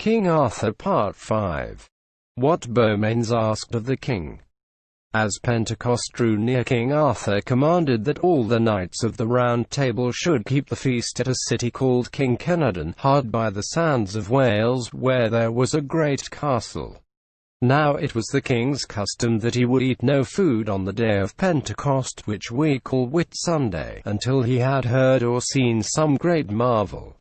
King Arthur Part 5. What Beaumains asked of the king. As Pentecost drew near, King Arthur commanded that all the knights of the Round Table should keep the feast at a city called King Kenadon, hard by the sands of Wales, where there was a great castle. Now it was the king's custom that he would eat no food on the day of Pentecost, which we call Whit Sunday, until he had heard or seen some great marvel.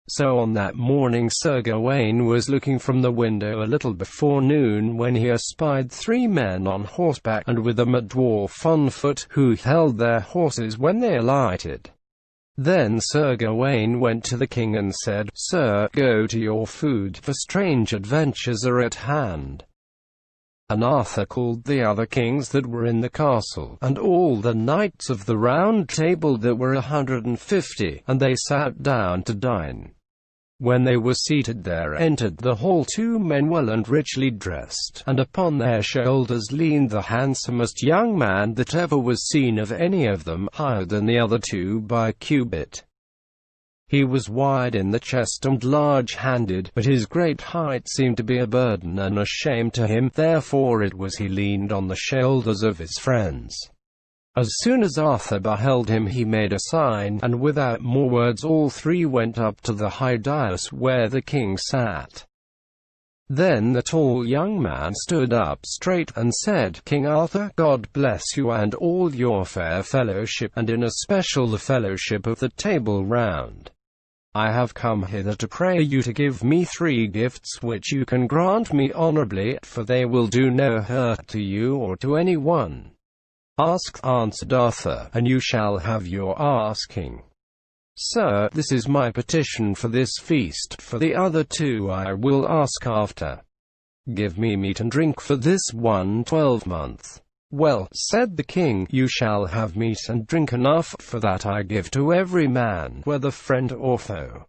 So on that morning Sir Gawain was looking from the window a little before noon, when he espied 3 men on horseback, and with them a dwarf on foot, who held their horses when they alighted. Then Sir Gawain went to the king and said, "Sir, go to your food, for strange adventures are at hand." And Arthur called the other kings that were in the castle, and all the knights of the Round Table, that were 150, and they sat down to dine. When they were seated, there entered the hall 2 men well and richly dressed, and upon their shoulders leaned the handsomest young man that ever was seen of any of them, higher than the other 2 by a cubit. He was wide in the chest and large-handed, but his great height seemed to be a burden and a shame to him, therefore it was he leaned on the shoulders of his friends. As soon as Arthur beheld him, he made a sign, and without more words all 3 went up to the high dais where the king sat. Then the tall young man stood up straight, and said, "King Arthur, God bless you and all your fair fellowship, and in especial the fellowship of the Table Round. I have come hither to pray you to give me 3 gifts which you can grant me honorably, for they will do no hurt to you or to any one." "Ask," answered Arthur, "and you shall have your asking." "Sir, this is my petition for this feast, for the other 2 I will ask after. Give me meat and drink for this one 12-month. "Well," said the king, "you shall have meat and drink enough, for that I give to every man, whether friend or foe.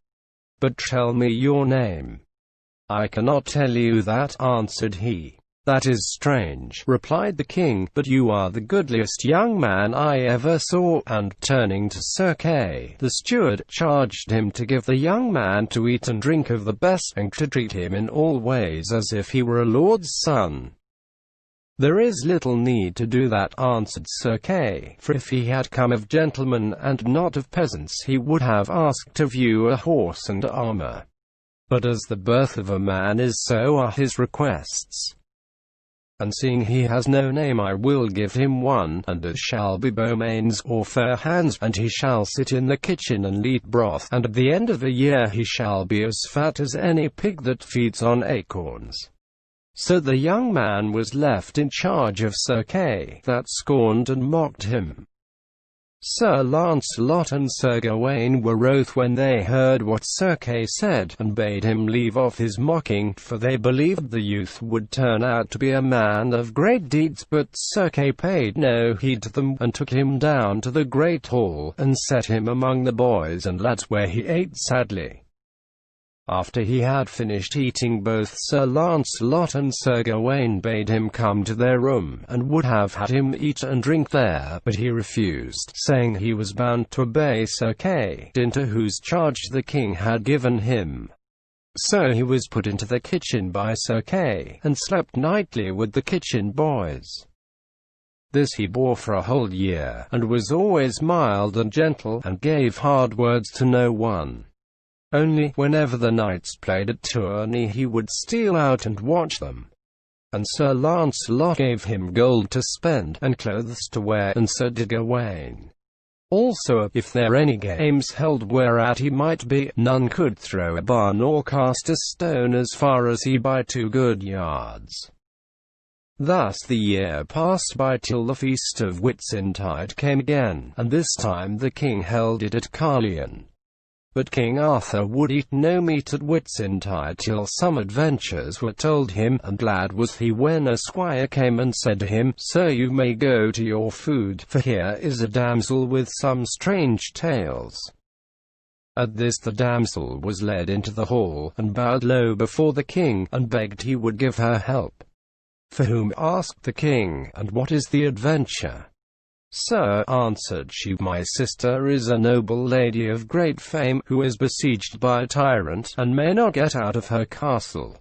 But tell me your name." "I cannot tell you that," answered he. "That is strange," replied the king, "but you are the goodliest young man I ever saw," and turning to Sir Kay, the steward, charged him to give the young man to eat and drink of the best, and to treat him in all ways as if he were a lord's son. "There is little need to do that," answered Sir Kay, "for if he had come of gentlemen and not of peasants, he would have asked of you a horse and armor. But as the birth of a man is, so are his requests. And seeing he has no name, I will give him one, and it shall be Beaumains, or Fair Hands, and he shall sit in the kitchen and eat broth, and at the end of a year he shall be as fat as any pig that feeds on acorns." So the young man was left in charge of Sir Kay, that scorned and mocked him. Sir Launcelot and Sir Gawain were wroth when they heard what Sir Kay said, and bade him leave off his mocking, for they believed the youth would turn out to be a man of great deeds. But Sir Kay paid no heed to them, and took him down to the great hall, and set him among the boys and lads, where he ate sadly. After he had finished eating, both Sir Launcelot and Sir Gawain bade him come to their room, and would have had him eat and drink there, but he refused, saying he was bound to obey Sir Kay, into whose charge the king had given him. So he was put into the kitchen by Sir Kay, and slept nightly with the kitchen boys. This he bore for a whole year, and was always mild and gentle, and gave hard words to no one. Only, whenever the knights played at tourney, he would steal out and watch them. And Sir Launcelot gave him gold to spend, and clothes to wear, and so did Gawain. Also, if there any games held whereat he might be, none could throw a bar nor cast a stone as far as he by 2 good yards. Thus the year passed by till the feast of Whitsuntide came again, and this time the king held it at Carlion. But King Arthur would eat no meat at Whitsuntide till some adventures were told him, and glad was he when a squire came and said to him, "Sir, you may go to your food, for here is a damsel with some strange tales." At this the damsel was led into the hall, and bowed low before the king, and begged he would give her help. "For whom?" asked the king, "and what is the adventure?" "Sir," answered she, "my sister is a noble lady of great fame, who is besieged by a tyrant, and may not get out of her castle.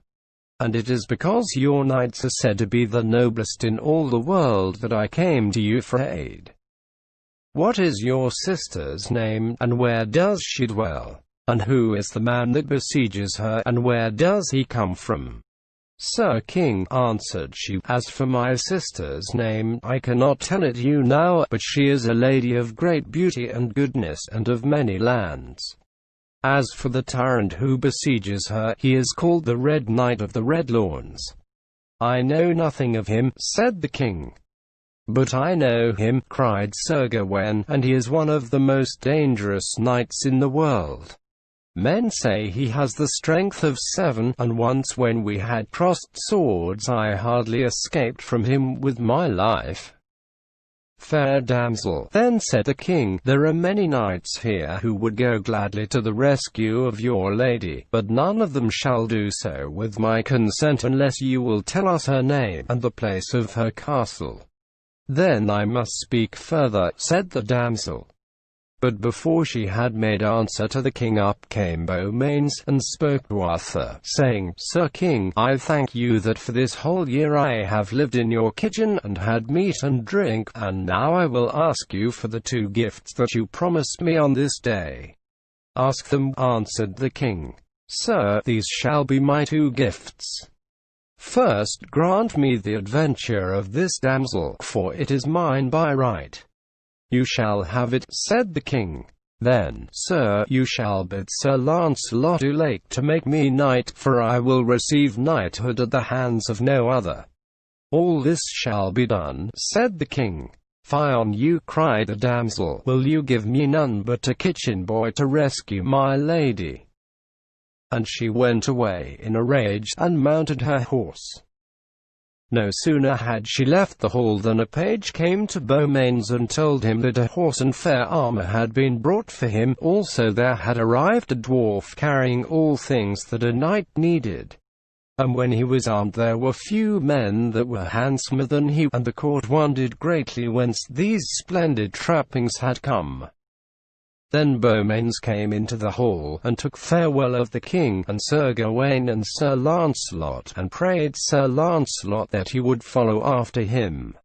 And it is because your knights are said to be the noblest in all the world that I came to you for aid. What is your sister's name, and where does she dwell? And who is the man that besieges her, and where does he come from?" "Sir King," answered she, "as for my sister's name, I cannot tell it you now, but she is a lady of great beauty and goodness, and of many lands. As for the tyrant who besieges her, he is called the Red Knight of the Red Lawns." "I know nothing of him," said the king. "But I know him," cried Sir Gawain, "and he is one of the most dangerous knights in the world. Men say he has the strength of 7, and once when we had crossed swords I hardly escaped from him with my life." "Fair damsel," then said the king, "there are many knights here who would go gladly to the rescue of your lady, but none of them shall do so with my consent unless you will tell us her name, and the place of her castle." "Then I must speak further," said the damsel. But before she had made answer to the king, up came Beaumains, and spoke to Arthur, saying, "Sir King, I thank you that for this whole year I have lived in your kitchen, and had meat and drink, and now I will ask you for the 2 gifts that you promised me on this day." "Ask them," answered the king. "Sir, these shall be my 2 gifts. First, grant me the adventure of this damsel, for it is mine by right." "You shall have it," said the king. "Then, sir, you shall bid Sir Launcelot du Lake to make me knight, for I will receive knighthood at the hands of no other." "All this shall be done," said the king. "Fie on you," cried the damsel, "will you give me none but a kitchen boy to rescue my lady?" And she went away in a rage, and mounted her horse. No sooner had she left the hall than a page came to Beaumains and told him that a horse and fair armor had been brought for him. Also there had arrived a dwarf carrying all things that a knight needed. And when he was armed there were few men that were handsomer than he, and the court wondered greatly whence these splendid trappings had come. Then Beaumains came into the hall, and took farewell of the king, and Sir Gawain and Sir Launcelot, and prayed Sir Launcelot that he would follow after him.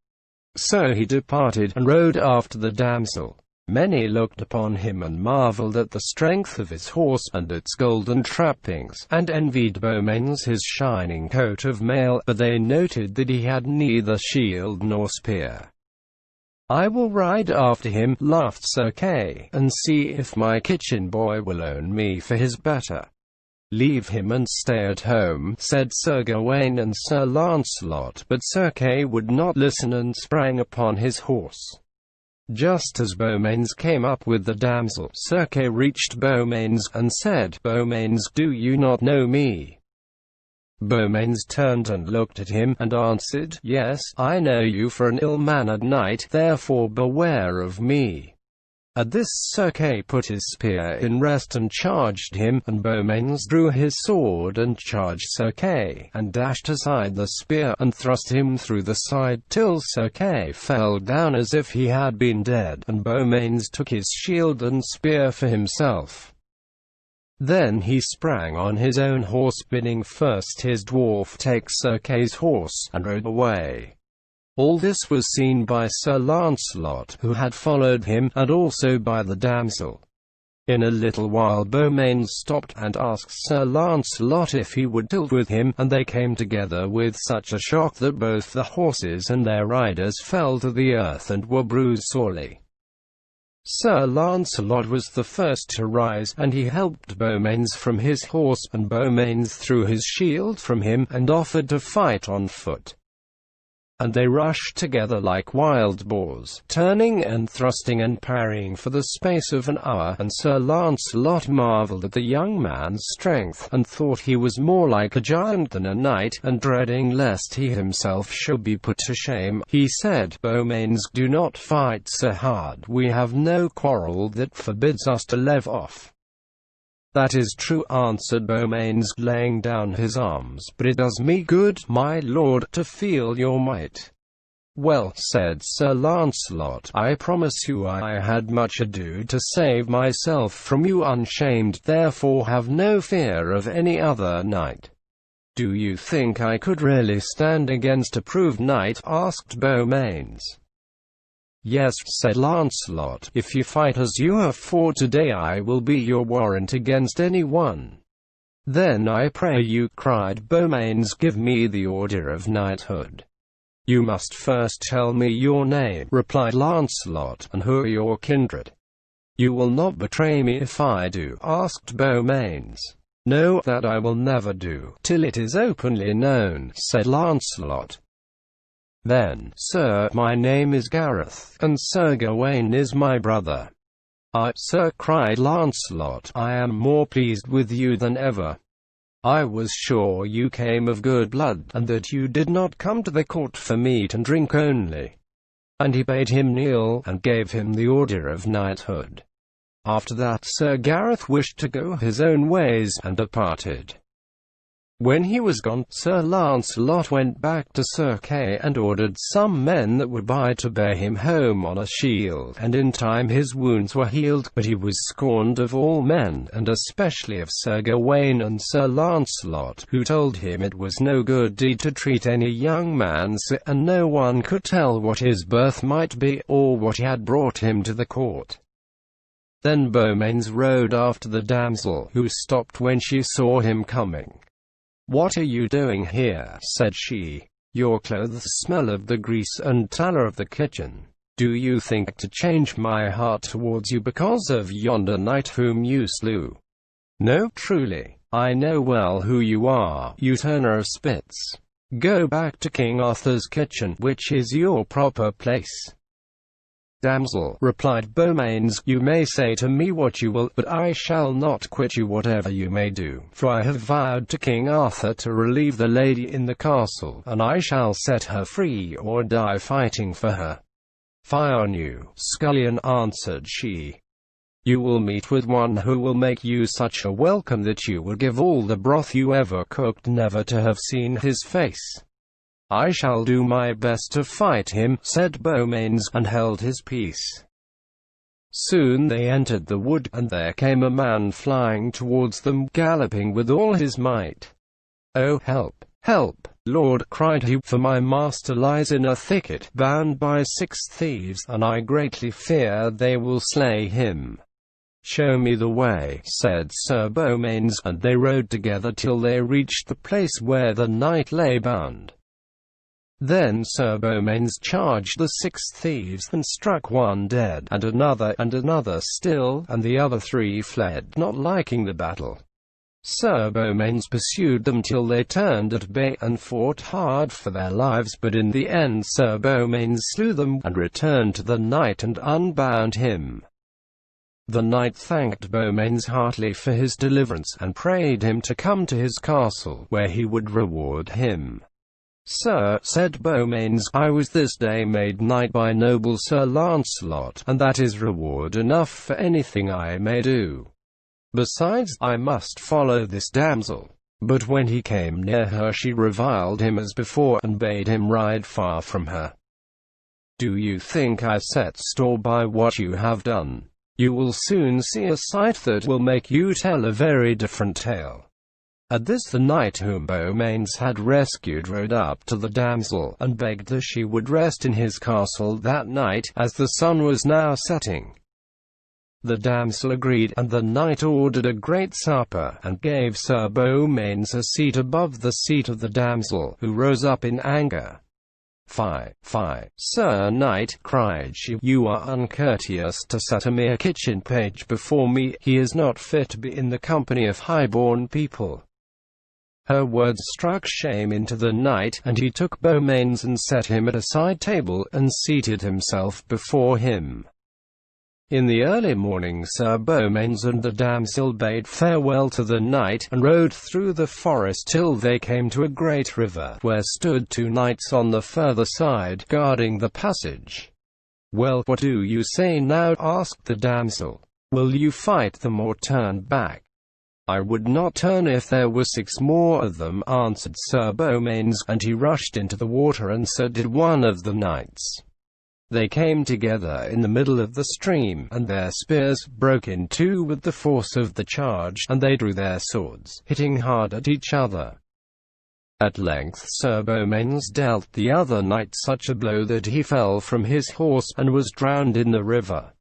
So he departed, and rode after the damsel. Many looked upon him and marvelled at the strength of his horse, and its golden trappings, and envied Beaumains his shining coat of mail, but they noted that he had neither shield nor spear. "I will ride after him," laughed Sir Kay, "and see if my kitchen boy will own me for his better." "Leave him and stay at home," said Sir Gawain and Sir Launcelot, but Sir Kay would not listen and sprang upon his horse. Just as Beaumains came up with the damsel, Sir Kay reached Beaumains, and said, "Beaumains, do you not know me?" Beaumains turned and looked at him, and answered, "Yes, I know you for an ill-mannered knight, therefore beware of me." At this Sir Kay put his spear in rest and charged him, and Beaumains drew his sword and charged Sir Kay, and dashed aside the spear, and thrust him through the side, till Sir Kay fell down as if he had been dead, and Beaumains took his shield and spear for himself. Then he sprang on his own horse, bidding first his dwarf take Sir Kay's horse, and rode away. All this was seen by Sir Launcelot, who had followed him, and also by the damsel. In a little while Beaumains stopped, and asked Sir Launcelot if he would tilt with him, and they came together with such a shock that both the horses and their riders fell to the earth and were bruised sorely. Sir Launcelot was the first to rise, and he helped Beaumains from his horse, and Beaumains threw his shield from him, and offered to fight on foot. And they rushed together like wild boars, turning and thrusting and parrying for the space of an hour, and Sir Launcelot marvelled at the young man's strength, and thought he was more like a giant than a knight, and dreading lest he himself should be put to shame, he said, "Beaumains, do not fight so hard, we have no quarrel that forbids us to leave off." "That is true," answered Beaumains, laying down his arms, "but it does me good, my lord, to feel your might." "Well," said Sir Lancelot, "I promise you I had much ado to save myself from you unshamed, therefore have no fear of any other knight." "Do you think I could really stand against a proved knight?" asked Beaumains. "Yes," said Lancelot, "if you fight as you have fought today, I will be your warrant against any one." "Then I pray you," cried Beaumains, "give me the order of knighthood." "You must first tell me your name," replied Lancelot, "and who are your kindred." "You will not betray me if I do?" asked Beaumains. "No, that I will never do, till it is openly known," said Lancelot. "Then, sir, my name is Gareth, and Sir Gawain is my brother." Sir," cried Lancelot, "I am more pleased with you than ever. I was sure you came of good blood, and that you did not come to the court for meat and drink only." And he bade him kneel, and gave him the order of knighthood. After that Sir Gareth wished to go his own ways, and departed. When he was gone, Sir Lancelot went back to Sir Kay, and ordered some men that were by to bear him home on a shield, and in time his wounds were healed, but he was scorned of all men, and especially of Sir Gawain and Sir Lancelot, who told him it was no good deed to treat any young man so, and no one could tell what his birth might be, or what had brought him to the court. Then Beaumains rode after the damsel, who stopped when she saw him coming. "What are you doing here?" said she. "Your clothes smell of the grease and tallow of the kitchen. Do you think to change my heart towards you because of yonder knight whom you slew? No, truly, I know well who you are, you turner of spits. Go back to King Arthur's kitchen, which is your proper place." "Damsel," replied Beaumains, "you may say to me what you will, but I shall not quit you whatever you may do, for I have vowed to King Arthur to relieve the lady in the castle, and I shall set her free or die fighting for her." "Fie on you, scullion," answered she. "You will meet with one who will make you such a welcome that you would give all the broth you ever cooked never to have seen his face." "I shall do my best to fight him," said Beaumains, and held his peace. Soon they entered the wood, and there came a man flying towards them, galloping with all his might. "Oh, help, help, Lord," cried he, "for my master lies in a thicket, bound by 6 thieves, and I greatly fear they will slay him." "Show me the way," said Sir Beaumains, and they rode together till they reached the place where the knight lay bound. Then Sir Beaumains charged the 6 thieves, and struck one dead, and another still, and the other 3 fled, not liking the battle. Sir Beaumains pursued them till they turned at bay, and fought hard for their lives, but in the end Sir Beaumains slew them, and returned to the knight and unbound him. The knight thanked Beaumains heartily for his deliverance, and prayed him to come to his castle, where he would reward him. "Sir," said Beaumains, "I was this day made knight by noble Sir Lancelot, and that is reward enough for anything I may do. Besides, I must follow this damsel." But when he came near her she reviled him as before, and bade him ride far from her. "Do you think I set store by what you have done? You will soon see a sight that will make you tell a very different tale." At this the knight whom Beaumains had rescued rode up to the damsel, and begged that she would rest in his castle that night, as the sun was now setting. The damsel agreed, and the knight ordered a great supper, and gave Sir Beaumains a seat above the seat of the damsel, who rose up in anger. "Fie, fie, Sir Knight," cried she, "you are uncourteous to set a mere kitchen page before me. He is not fit to be in the company of high-born people." Her words struck shame into the knight, and he took Beaumains and set him at a side table, and seated himself before him. In the early morning Sir Beaumains and the damsel bade farewell to the knight, and rode through the forest till they came to a great river, where stood 2 knights on the further side, guarding the passage. "Well, what do you say now?" asked the damsel. "Will you fight them or turn back?" "I would not turn if there were 6 more of them," answered Sir Beaumains, and he rushed into the water, and so did one of the knights. They came together in the middle of the stream, and their spears broke in two with the force of the charge, and they drew their swords, hitting hard at each other. At length Sir Beaumains dealt the other knight such a blow that he fell from his horse, and was drowned in the river.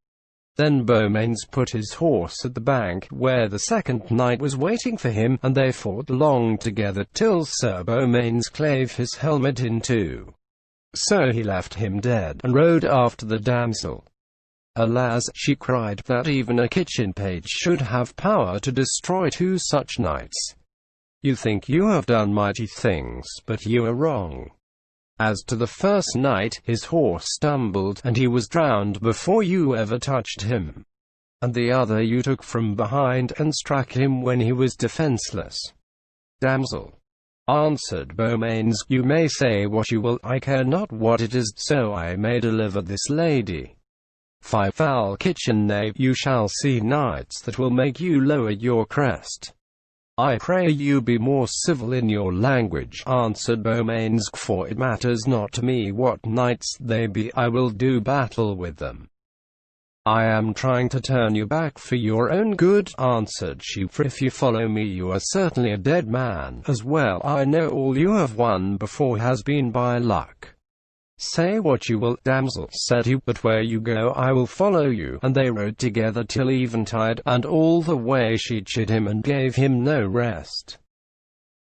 Then Beaumains put his horse at the bank, where the second knight was waiting for him, and they fought long together, till Sir Beaumains clave his helmet in two. So he left him dead, and rode after the damsel. "Alas," she cried, "that even a kitchen page should have power to destroy 2 such knights. You think you have done mighty things, but you are wrong. As to the first knight, his horse stumbled, and he was drowned before you ever touched him. And the other you took from behind, and struck him when he was defenseless." "Damsel," answered Beaumains, "you may say what you will, I care not what it is, so I may deliver this lady. Fie, foul kitchen knave, you shall see knights that will make you lower your crest." "I pray you be more civil in your language," answered Beaumains, "for it matters not to me what knights they be, I will do battle with them." "I am trying to turn you back for your own good," answered she, "for if you follow me you are certainly a dead man, as well I know all you have won before has been by luck." "Say what you will, damsel," said he, "but where you go I will follow you." And they rode together till eventide, and all the way she chid him and gave him no rest.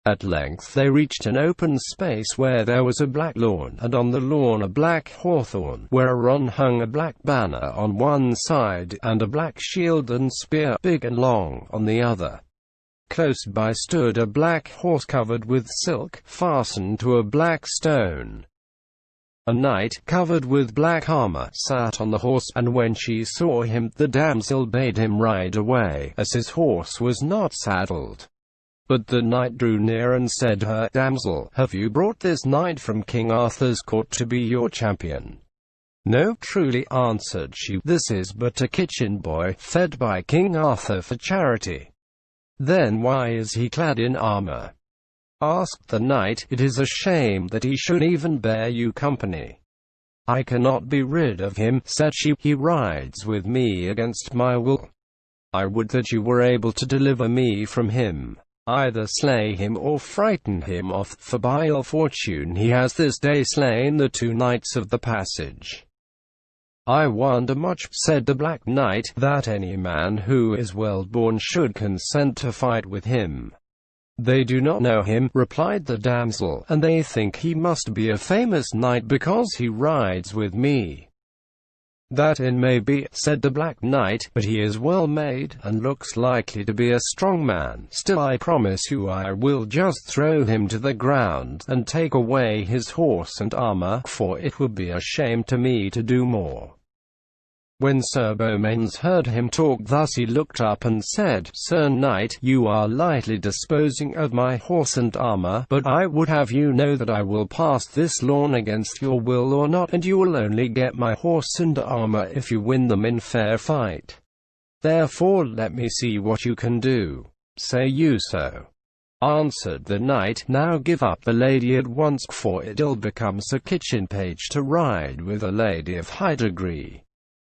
At length they reached an open space where there was a black lawn, and on the lawn a black hawthorn, whereon hung a black banner on one side, and a black shield and spear, big and long, on the other. Close by stood a black horse covered with silk, fastened to a black stone. A knight, covered with black armor, sat on the horse, and when she saw him, the damsel bade him ride away, as his horse was not saddled. But the knight drew near and said to her, "Damsel, have you brought this knight from King Arthur's court to be your champion?" "No, truly," answered she, "this is but a kitchen boy, fed by King Arthur for charity." "Then why is he clad in armor?" asked the knight. "It is a shame that he should even bear you company." "I cannot be rid of him," said she. "He rides with me against my will. I would that you were able to deliver me from him. Either slay him or frighten him off, for by ill fortune he has this day slain the 2 knights of the passage." "I wonder much," said the Black Knight, "that any man who is well born should consent to fight with him." "They do not know him," replied the damsel, "and they think he must be a famous knight because he rides with me." "That it may be," said the Black Knight, "but he is well made, and looks likely to be a strong man. Still I promise you I will just throw him to the ground, and take away his horse and armor, for it would be a shame to me to do more." When Sir Beaumains heard him talk thus, he looked up and said, "Sir Knight, you are lightly disposing of my horse and armor, but I would have you know that I will pass this lawn against your will or not, and you will only get my horse and armor if you win them in fair fight. Therefore let me see what you can do." "Say you so?" answered the knight. "Now give up the lady at once, for it ill becomes a kitchen page to ride with a lady of high degree."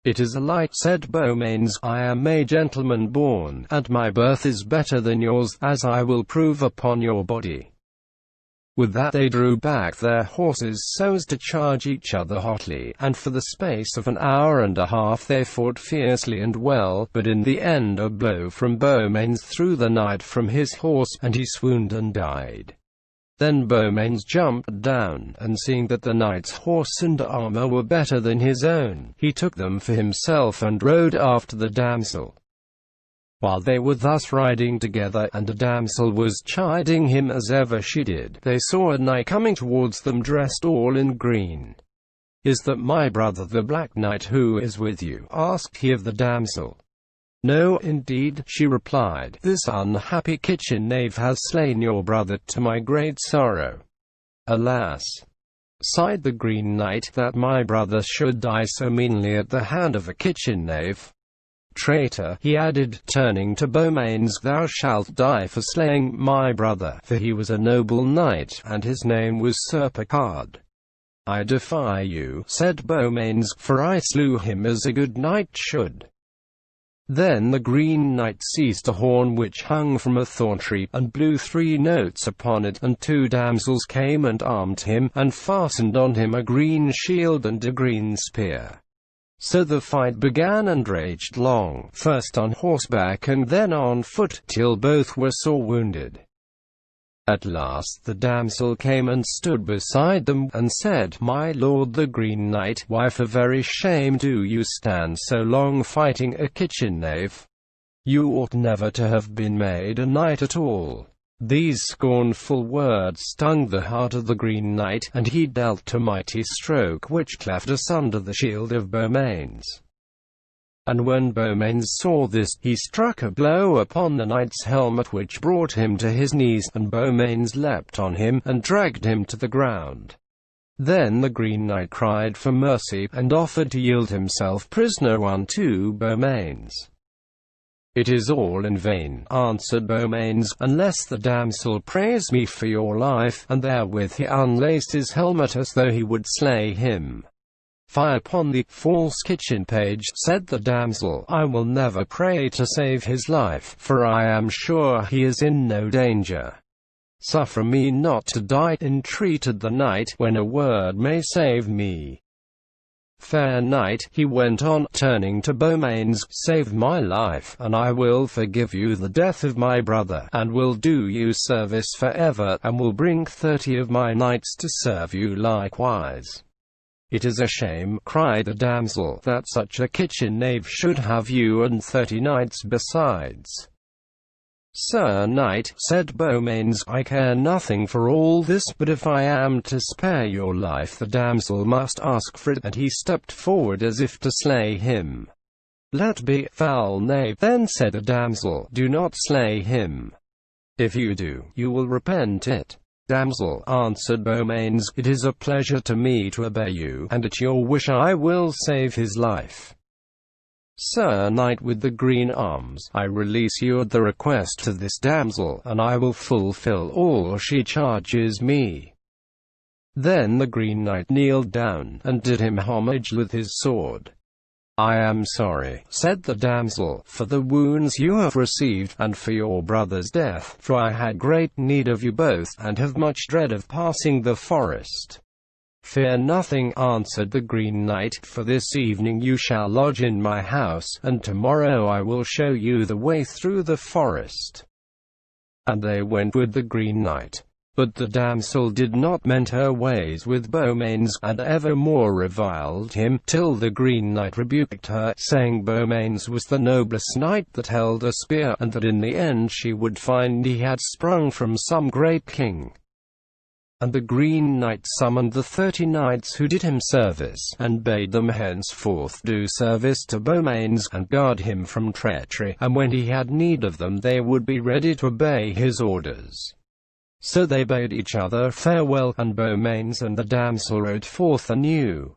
"It is a lie," said Beaumains. "I am a gentleman born, and my birth is better than yours, as I will prove upon your body." With that they drew back their horses so as to charge each other hotly, and for the space of an hour and a half they fought fiercely and well, but in the end a blow from Beaumains threw the knight from his horse, and he swooned and died. Then Beaumains jumped down, and seeing that the knight's horse and armor were better than his own, he took them for himself and rode after the damsel. While they were thus riding together, and the damsel was chiding him as ever she did, they saw a knight coming towards them dressed all in green. "Is that my brother the Black Knight who is with you?" asked he of the damsel. "No, indeed," she replied, "this unhappy kitchen knave has slain your brother, to my great sorrow." "Alas," sighed the Green Knight, "that my brother should die so meanly at the hand of a kitchen knave." Traitor, he added, turning to Beaumains, thou shalt die for slaying my brother, for he was a noble knight, and his name was Sir Picard. I defy you, said Beaumains, for I slew him as a good knight should. Then the Green Knight seized a horn which hung from a thorn tree, and blew 3 notes upon it, and 2 damsels came and armed him, and fastened on him a green shield and a green spear. So the fight began and raged long, first on horseback and then on foot, till both were sore wounded. At last the damsel came and stood beside them, and said, My lord the Green Knight, why for very shame do you stand so long fighting a kitchen knave? You ought never to have been made a knight at all. These scornful words stung the heart of the Green Knight, and he dealt a mighty stroke which cleft asunder the shield of Beaumains. And when Beaumains saw this, he struck a blow upon the knight's helmet which brought him to his knees, and Beaumains leapt on him, and dragged him to the ground. Then the Green Knight cried for mercy, and offered to yield himself prisoner unto Beaumains. It is all in vain, answered Beaumains, unless the damsel prays me for your life, and therewith he unlaced his helmet as though he would slay him. Fie upon the false kitchen page, said the damsel, I will never pray to save his life, for I am sure he is in no danger. Suffer me not to die, entreated the knight, when a word may save me. Fair knight, he went on, turning to Beaumains, save my life, and I will forgive you the death of my brother, and will do you service forever, and will bring 30 of my knights to serve you likewise. It is a shame, cried the damsel, that such a kitchen knave should have you and 30 knights besides. Sir Knight, said Beaumains, I care nothing for all this, but if I am to spare your life the damsel must ask for it, and he stepped forward as if to slay him. Let be, foul knave, then said the damsel, do not slay him. If you do, you will repent it. Damsel, answered Beaumains, it is a pleasure to me to obey you, and at your wish I will save his life. Sir Knight with the green arms, I release you at the request of this damsel, and I will fulfill all she charges me. Then the Green Knight kneeled down, and did him homage with his sword. I am sorry, said the damsel, for the wounds you have received, and for your brother's death, for I had great need of you both, and have much dread of passing the forest. Fear nothing, answered the Green Knight, for this evening you shall lodge in my house, and tomorrow I will show you the way through the forest. And they went with the Green Knight. But the damsel did not mend her ways with Beaumains, and evermore reviled him, till the Green Knight rebuked her, saying Beaumains was the noblest knight that held a spear, and that in the end she would find he had sprung from some great king. And the Green Knight summoned the 30 knights who did him service, and bade them henceforth do service to Beaumains, and guard him from treachery, and when he had need of them they would be ready to obey his orders. So they bade each other farewell, and Beaumains and the damsel rode forth anew.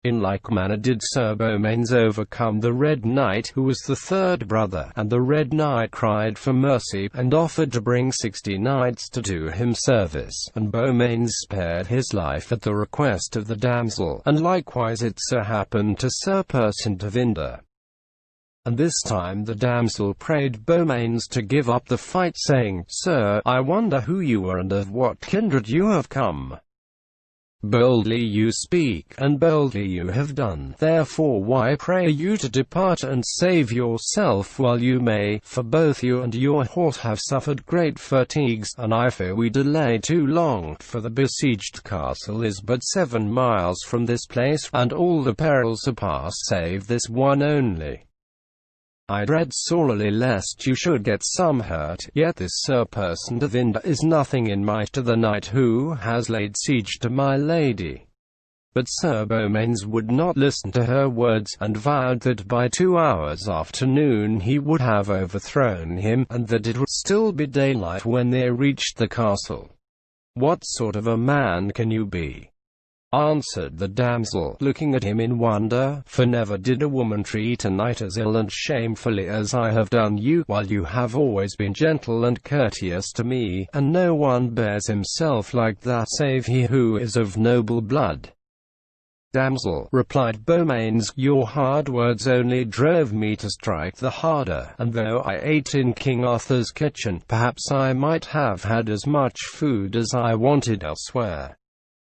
In like manner did Sir Beaumains overcome the Red Knight, who was the 3rd brother, and the Red Knight cried for mercy, and offered to bring 60 knights to do him service, and Beaumains spared his life at the request of the damsel, and likewise it so happened to Sir Persant of Inde. And this time the damsel prayed Beaumains to give up the fight, saying, Sir, I wonder who you are and of what kindred you have come. Boldly you speak, and boldly you have done, therefore why pray you to depart and save yourself while you may, for both you and your horse have suffered great fatigues, and I fear we delay too long, for the besieged castle is but 7 miles from this place, and all the perils are past save this one only. I dread sorely lest you should get some hurt, yet this Sir Persant of Inde is nothing in might to the knight who has laid siege to my lady. But Sir Beaumains would not listen to her words, and vowed that by 2 hours after noon he would have overthrown him, and that it would still be daylight when they reached the castle. What sort of a man can you be? answered the damsel, looking at him in wonder, for never did a woman treat a knight as ill and shamefully as I have done you, while you have always been gentle and courteous to me, and no one bears himself like that save he who is of noble blood. Damsel, replied Beaumains, your hard words only drove me to strike the harder, and though I ate in King Arthur's kitchen, perhaps I might have had as much food as I wanted elsewhere.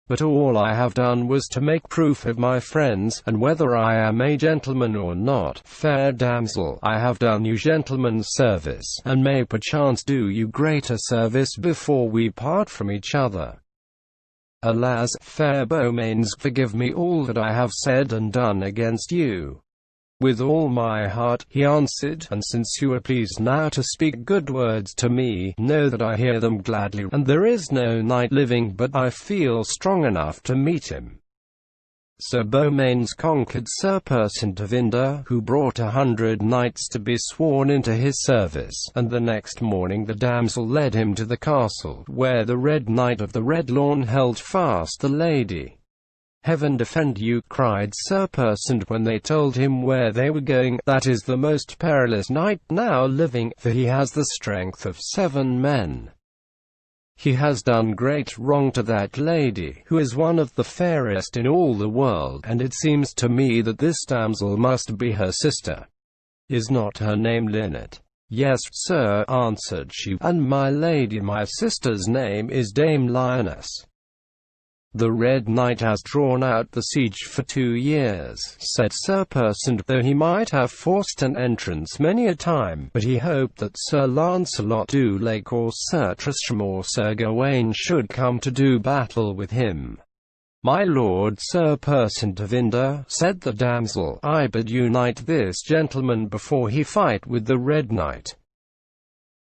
But all I have done was to make proof of my friends, and whether I am a gentleman or not, fair damsel, I have done you gentleman's service, and may perchance do you greater service before we part from each other. Alas, fair Beaumains, forgive me all that I have said and done against you. With all my heart, he answered, and since you are pleased now to speak good words to me, know that I hear them gladly, and there is no knight living but I feel strong enough to meet him. Sir Beaumains conquered Sir Percent-of-Inder, who brought 100 knights to be sworn into his service, and the next morning the damsel led him to the castle, where the Red Knight of the Red Lawn held fast the lady. Heaven defend you, cried Sir Percent when they told him where they were going, that is the most perilous knight now living, for he has the strength of 7 men. He has done great wrong to that lady, who is one of the fairest in all the world, and it seems to me that this damsel must be her sister. Is not her name Lynette? Yes, sir, answered she, and my lady my sister's name is Dame Lioness. The Red Knight has drawn out the siege for 2 years, said Sir Percent, though he might have forced an entrance many a time, but he hoped that Sir Launcelot du Lake or Sir Tristram or Sir Gawain should come to do battle with him. My lord Sir Percent-of-Inder, said the damsel, I bid you knight this gentleman before he fight with the Red Knight.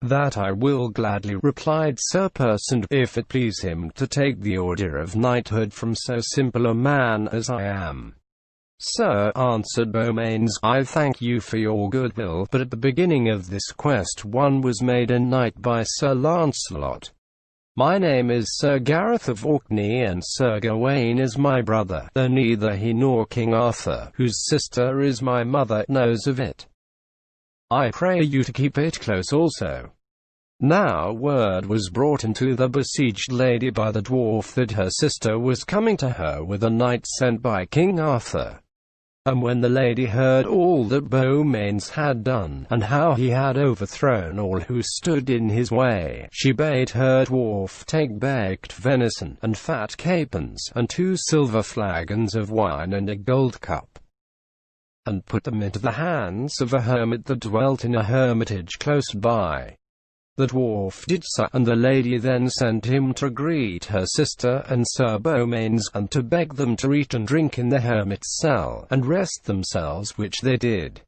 That I will gladly, replied Sir Percent, if it please him to take the order of knighthood from so simple a man as I am. Sir, answered Beaumains, I thank you for your goodwill, but at the beginning of this quest one was made a knight by Sir Launcelot. My name is Sir Gareth of Orkney, and Sir Gawain is my brother, though neither he nor King Arthur, whose sister is my mother, knows of it. I pray you to keep it close also. Now word was brought into the besieged lady by the dwarf that her sister was coming to her with a knight sent by King Arthur. And when the lady heard all that Beaumains had done, and how he had overthrown all who stood in his way, she bade her dwarf take baked venison, and fat capons, and 2 silver flagons of wine and a gold cup, and put them into the hands of a hermit that dwelt in a hermitage close by. The dwarf did so, and the lady then sent him to greet her sister and Sir Beaumains, and to beg them to eat and drink in the hermit's cell, and rest themselves, which they did.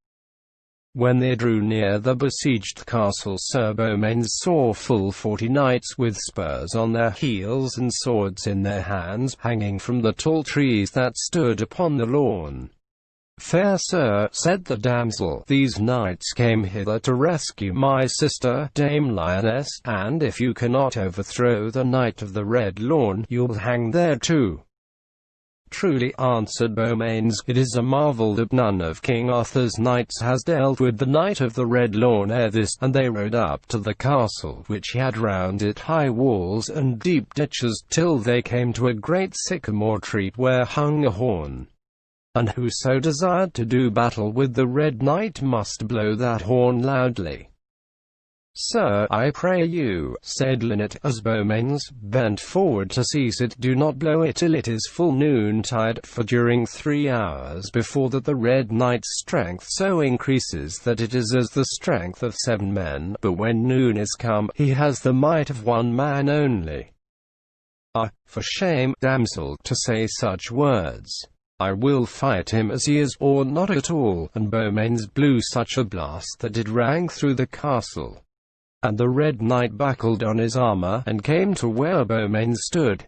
When they drew near the besieged castle, Sir Beaumains saw full 40 knights with spurs on their heels and swords in their hands, hanging from the tall trees that stood upon the lawn. Fair sir, said the damsel, these knights came hither to rescue my sister, Dame Lioness, and if you cannot overthrow the Knight of the Red Lawn, you'll hang there too. Truly, answered Beaumains, it is a marvel that none of King Arthur's knights has dealt with the Knight of the Red Lawn ere this. And they rode up to the castle, which had round it high walls and deep ditches, till they came to a great sycamore tree, where hung a horn. And whoso desired to do battle with the Red Knight must blow that horn loudly. Sir, I pray you, said Lynette, as Beaumains bent forward to seize it, do not blow it till it is full noontide, for during 3 hours before that the Red Knight's strength so increases that it is as the strength of 7 men, but when noon is come, he has the might of 1 man only. Ah, for shame, damsel, to say such words. I will fight him as he is, or not at all. And Beaumains blew such a blast that it rang through the castle. And the Red Knight buckled on his armor, and came to where Beaumains stood.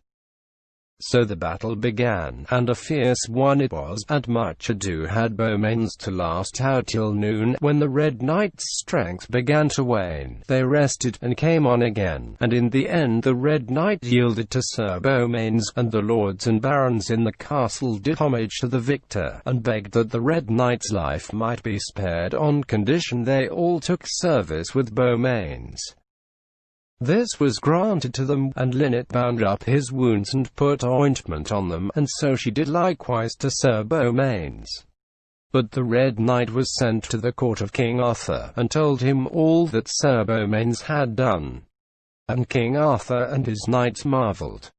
So the battle began, and a fierce one it was, and much ado had Beaumains to last out till noon. When the Red Knight's strength began to wane, they rested, and came on again, and in the end the Red Knight yielded to Sir Beaumains, and the lords and barons in the castle did homage to the victor, and begged that the Red Knight's life might be spared on condition they all took service with Beaumains. This was granted to them, and Lynette bound up his wounds and put ointment on them, and so she did likewise to Sir Beaumains. But the Red Knight was sent to the court of King Arthur, and told him all that Sir Beaumains had done. And King Arthur and his knights marvelled.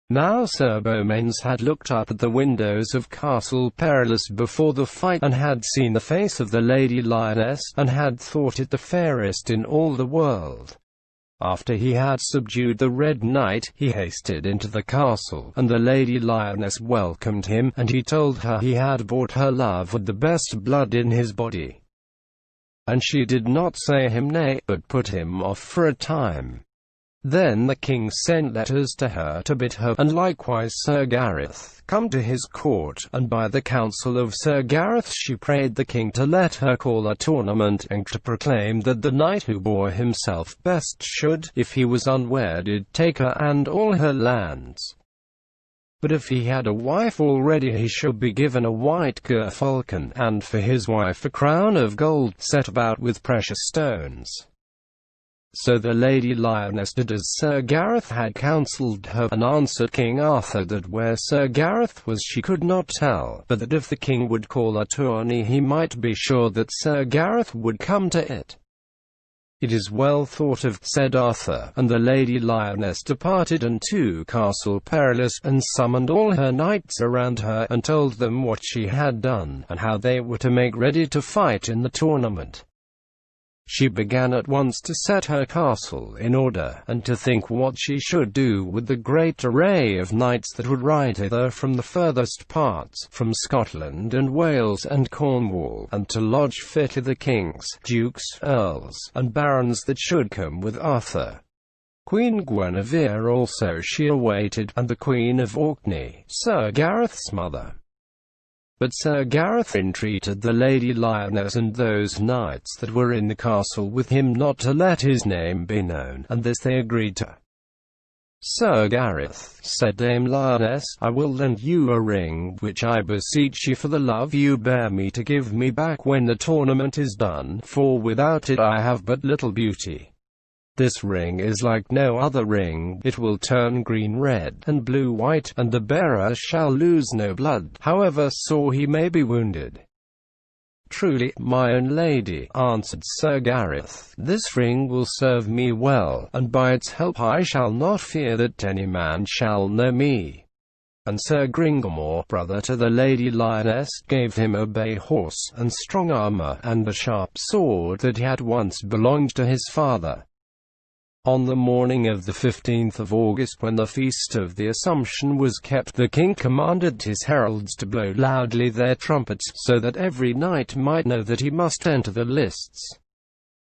Now Sir Beaumains had looked up at the windows of Castle Perilous before the fight, and had seen the face of the Lady Lioness, and had thought it the fairest in all the world. After he had subdued the Red Knight, he hasted into the castle, and the Lady Lioness welcomed him, and he told her he had bought her love with the best blood in his body. And she did not say him nay, but put him off for a time. Then the king sent letters to her to bid her, and likewise Sir Gareth, come to his court, and by the counsel of Sir Gareth she prayed the king to let her call a tournament, and to proclaim that the knight who bore himself best should, if he was unwedded, take her and all her lands. But if he had a wife already, he should be given a white gerfalcon, and for his wife a crown of gold, set about with precious stones. So the Lady Lioness did as Sir Gareth had counselled her, and answered King Arthur that where Sir Gareth was she could not tell, but that if the king would call a tourney he might be sure that Sir Gareth would come to it. It is well thought of, said Arthur, and the Lady Lioness departed unto Castle Perilous, and summoned all her knights around her, and told them what she had done, and how they were to make ready to fight in the tournament. She began at once to set her castle in order, and to think what she should do with the great array of knights that would ride hither from the furthest parts, from Scotland and Wales and Cornwall, and to lodge fit to the kings, dukes, earls, and barons that should come with Arthur. Queen Guinevere also she awaited, and the Queen of Orkney, Sir Gareth's mother. But Sir Gareth entreated the Lady Lioness and those knights that were in the castle with him not to let his name be known, and this they agreed to. Sir Gareth, said Dame Lioness, I will lend you a ring, which I beseech you for the love you bear me to give me back when the tournament is done, for without it I have but little beauty. This ring is like no other ring, it will turn green red, and blue white, and the bearer shall lose no blood, however sore he may be wounded. Truly, my own lady, answered Sir Gareth, this ring will serve me well, and by its help I shall not fear that any man shall know me. And Sir Gringamore, brother to the Lady Lioness, gave him a bay horse, and strong armour, and a sharp sword that had once belonged to his father. On the morning of the 15th of August, when the feast of the Assumption was kept, the king commanded his heralds to blow loudly their trumpets, so that every knight might know that he must enter the lists.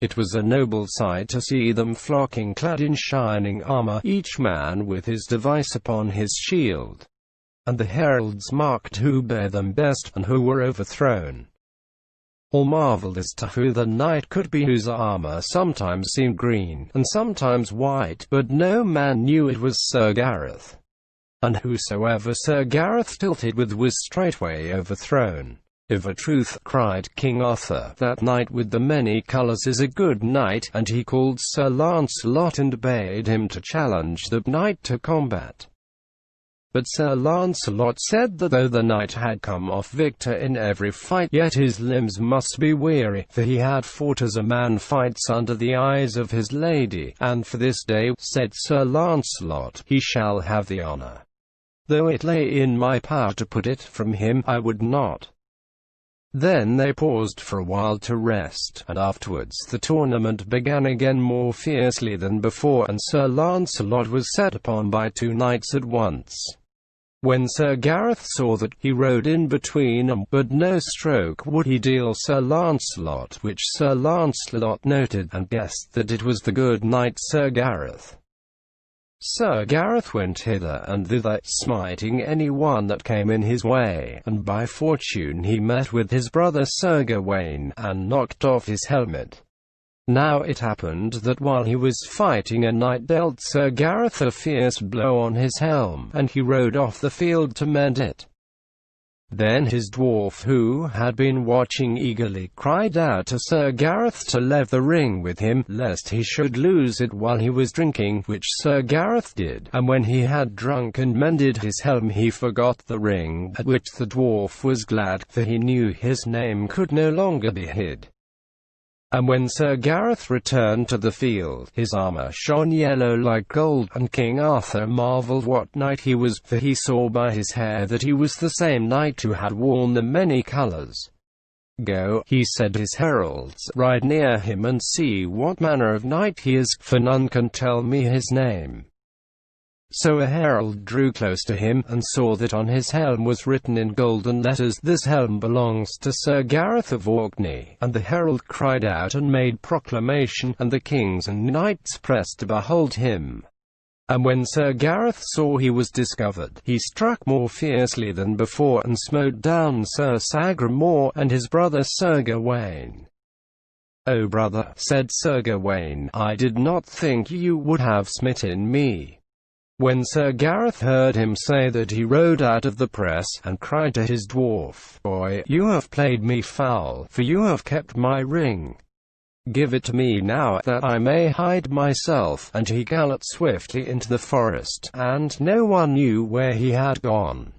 It was a noble sight to see them flocking clad in shining armor, each man with his device upon his shield. And the heralds marked who bare them best, and who were overthrown. All marveled as to who the knight could be whose armor sometimes seemed green, and sometimes white, but no man knew it was Sir Gareth. And whosoever Sir Gareth tilted with was straightway overthrown. Of a truth, cried King Arthur, that knight with the many colours is a good knight, and he called Sir Lancelot and bade him to challenge the knight to combat. But Sir Lancelot said that though the knight had come off victor in every fight, yet his limbs must be weary, for he had fought as a man fights under the eyes of his lady, and for this day, said Sir Lancelot, he shall have the honour. Though it lay in my power to put it from him, I would not. Then they paused for a while to rest, and afterwards the tournament began again more fiercely than before, and Sir Lancelot was set upon by two knights at once. When Sir Gareth saw that, he rode in between them, but no stroke would he deal Sir Lancelot, which Sir Lancelot noted, and guessed that it was the good knight Sir Gareth. Sir Gareth went hither and thither, smiting any one that came in his way, and by fortune he met with his brother Sir Gawain, and knocked off his helmet. Now it happened that while he was fighting, a knight dealt Sir Gareth a fierce blow on his helm, and he rode off the field to mend it. Then his dwarf, who had been watching eagerly, cried out to Sir Gareth to leave the ring with him, lest he should lose it while he was drinking, which Sir Gareth did, and when he had drunk and mended his helm he forgot the ring, at which the dwarf was glad, for he knew his name could no longer be hid. And when Sir Gareth returned to the field, his armor shone yellow like gold, and King Arthur marveled what knight he was, for he saw by his hair that he was the same knight who had worn the many colors. Go, he said his heralds, ride near him and see what manner of knight he is, for none can tell me his name. So a herald drew close to him, and saw that on his helm was written in golden letters, "This helm belongs to Sir Gareth of Orkney." And the herald cried out and made proclamation, and the kings and knights pressed to behold him. And when Sir Gareth saw he was discovered, he struck more fiercely than before, and smote down Sir Sagramore, and his brother Sir Gawain. "O brother," said Sir Gawain, "I did not think you would have smitten me." When Sir Gareth heard him say that, he rode out of the press, and cried to his dwarf, "Boy, you have played me foul, for you have kept my ring. Give it to me now, that I may hide myself." And he galloped swiftly into the forest, and no one knew where he had gone.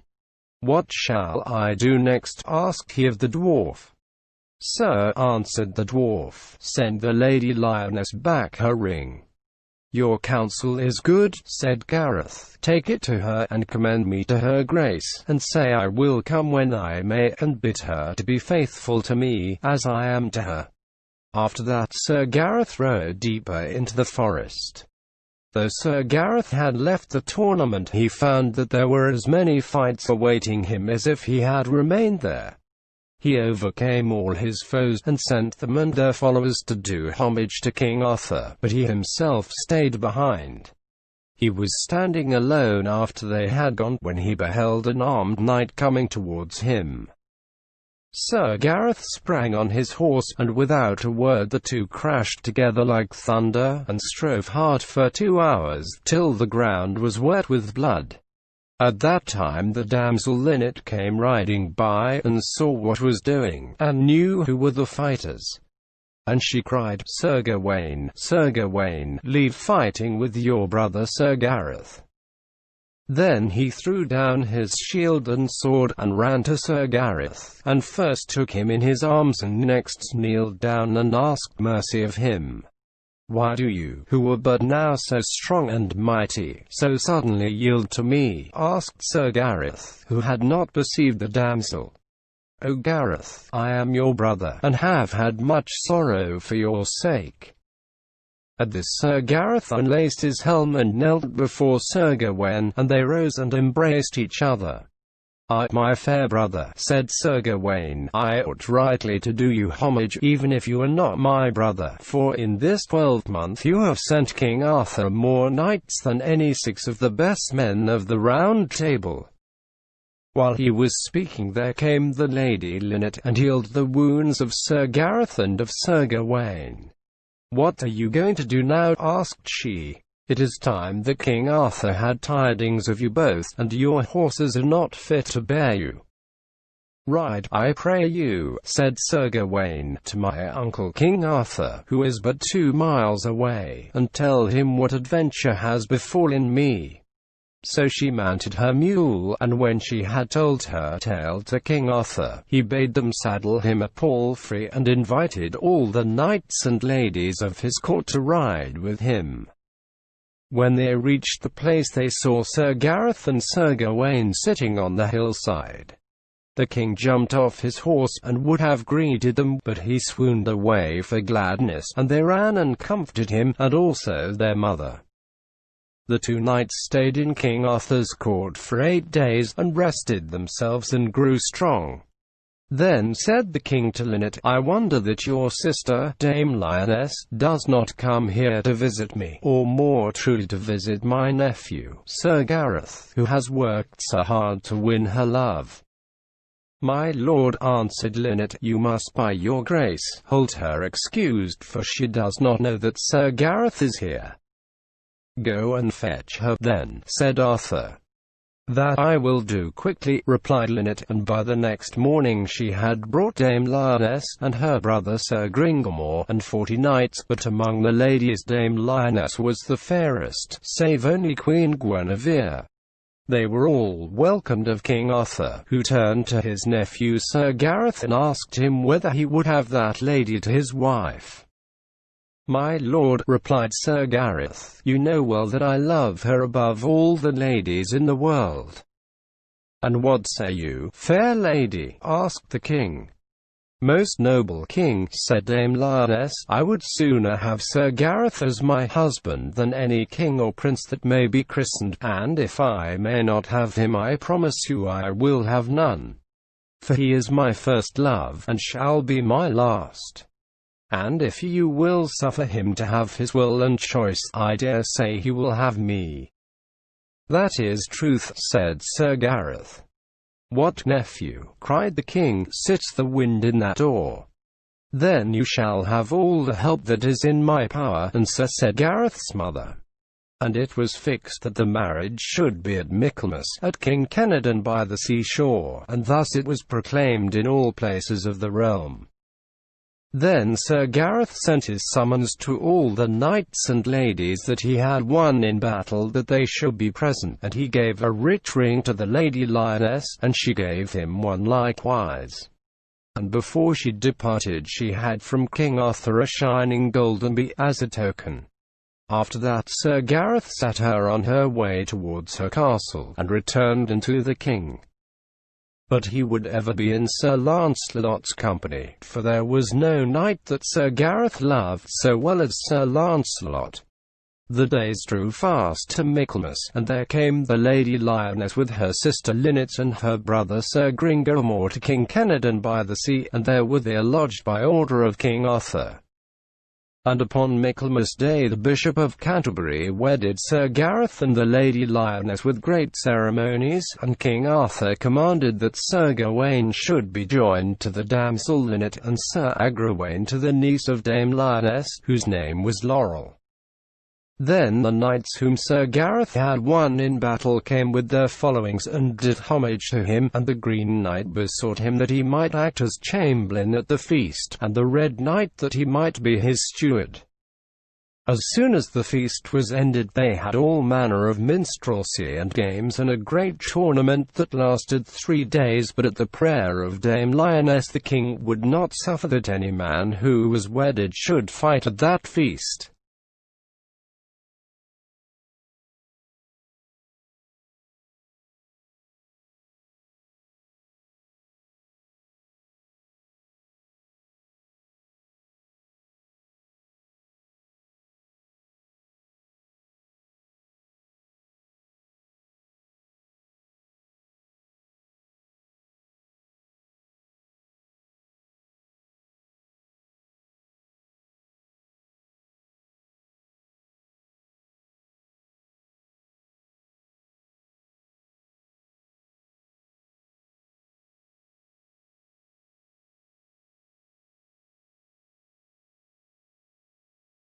"What shall I do next?" asked he of the dwarf. "Sir," answered the dwarf, "send the Lady Lioness back her ring." "Your counsel is good," said Gareth. "Take it to her, and commend me to her grace, and say I will come when I may, and bid her to be faithful to me, as I am to her." After that Sir Gareth rode deeper into the forest. Though Sir Gareth had left the tournament, he found that there were as many fights awaiting him as if he had remained there. He overcame all his foes, and sent them and their followers to do homage to King Arthur, but he himself stayed behind. He was standing alone after they had gone, when he beheld an armed knight coming towards him. Sir Gareth sprang on his horse, and without a word the two crashed together like thunder, and strove hard for 2 hours, till the ground was wet with blood. At that time the damsel Linet came riding by, and saw what was doing, and knew who were the fighters. And she cried, Sir Gawain, leave fighting with your brother Sir Gareth." Then he threw down his shield and sword, and ran to Sir Gareth, and first took him in his arms, and next kneeled down and asked mercy of him. "Why do you, who were but now so strong and mighty, so suddenly yield to me?" asked Sir Gareth, who had not perceived the damsel. "O Gareth, I am your brother, and have had much sorrow for your sake." At this Sir Gareth unlaced his helm and knelt before Sir Gawain, and they rose and embraced each other. "I, my fair brother," said Sir Gawain, "I ought rightly to do you homage, even if you are not my brother, for in this 12-month you have sent King Arthur more knights than any 6 of the best men of the Round Table." While he was speaking, there came the Lady Linet, and healed the wounds of Sir Gareth and of Sir Gawain. "What are you going to do now?" asked she. "It is time that King Arthur had tidings of you both, and your horses are not fit to bear you." "Ride, I pray you," said Sir Gawain, "to my uncle King Arthur, who is but 2 miles away, and tell him what adventure has befallen me." So she mounted her mule, and when she had told her tale to King Arthur, he bade them saddle him a palfrey, and invited all the knights and ladies of his court to ride with him. When they reached the place, they saw Sir Gareth and Sir Gawain sitting on the hillside. The king jumped off his horse, and would have greeted them, but he swooned away for gladness, and they ran and comforted him, and also their mother. The 2 knights stayed in King Arthur's court for 8 days, and rested themselves and grew strong. Then said the king to Linnet, I wonder that your sister, Dame Lioness, does not come here to visit me, or more truly to visit my nephew, Sir Gareth, who has worked so hard to win her love. My lord, answered Linnet, you must by your grace hold her excused, for she does not know that Sir Gareth is here. Go and fetch her, then, said Arthur. That I will do quickly, replied Linnet, and by the next morning she had brought Dame Lioness, and her brother Sir Gringamore, and 40 knights, but among the ladies Dame Lioness was the fairest, save only Queen Guinevere. They were all welcomed of King Arthur, who turned to his nephew Sir Gareth and asked him whether he would have that lady to his wife. My lord, replied Sir Gareth, you know well that I love her above all the ladies in the world. And what say you, fair lady? asked the king. Most noble king, said Dame Lioness, I would sooner have Sir Gareth as my husband than any king or prince that may be christened, and if I may not have him I promise you I will have none. For he is my first love, and shall be my last. And if you will suffer him to have his will and choice, I dare say he will have me. That is truth, said Sir Gareth. What, nephew? cried the king, sits the wind in that door? Then you shall have all the help that is in my power, and so said Gareth's mother. And it was fixed that the marriage should be at Michaelmas, at King Kenadon by the seashore, and thus it was proclaimed in all places of the realm. Then Sir Gareth sent his summons to all the knights and ladies that he had won in battle, that they should be present, and he gave a rich ring to the Lady Lioness, and she gave him one likewise. And before she departed she had from King Arthur a shining golden bee as a token. After that Sir Gareth sat her on her way towards her castle, and returned unto the king. But he would ever be in Sir Lancelot's company, for there was no knight that Sir Gareth loved so well as Sir Lancelot. The days drew fast to Michaelmas, and there came the Lady Lioness with her sister Linnet and her brother Sir Gringamore to King Kenadon by the sea, and there were they lodged by order of King Arthur. And upon Michaelmas Day the Bishop of Canterbury wedded Sir Gareth and the Lady Lioness with great ceremonies, and King Arthur commanded that Sir Gawain should be joined to the damsel Linnet, and Sir Agrawain to the niece of Dame Lioness, whose name was Laurel. Then the knights whom Sir Gareth had won in battle came with their followings, and did homage to him, and the Green Knight besought him that he might act as chamberlain at the feast, and the Red Knight that he might be his steward. As soon as the feast was ended, they had all manner of minstrelsy and games, and a great tournament that lasted 3 days, but at the prayer of Dame Lioness the king would not suffer that any man who was wedded should fight at that feast.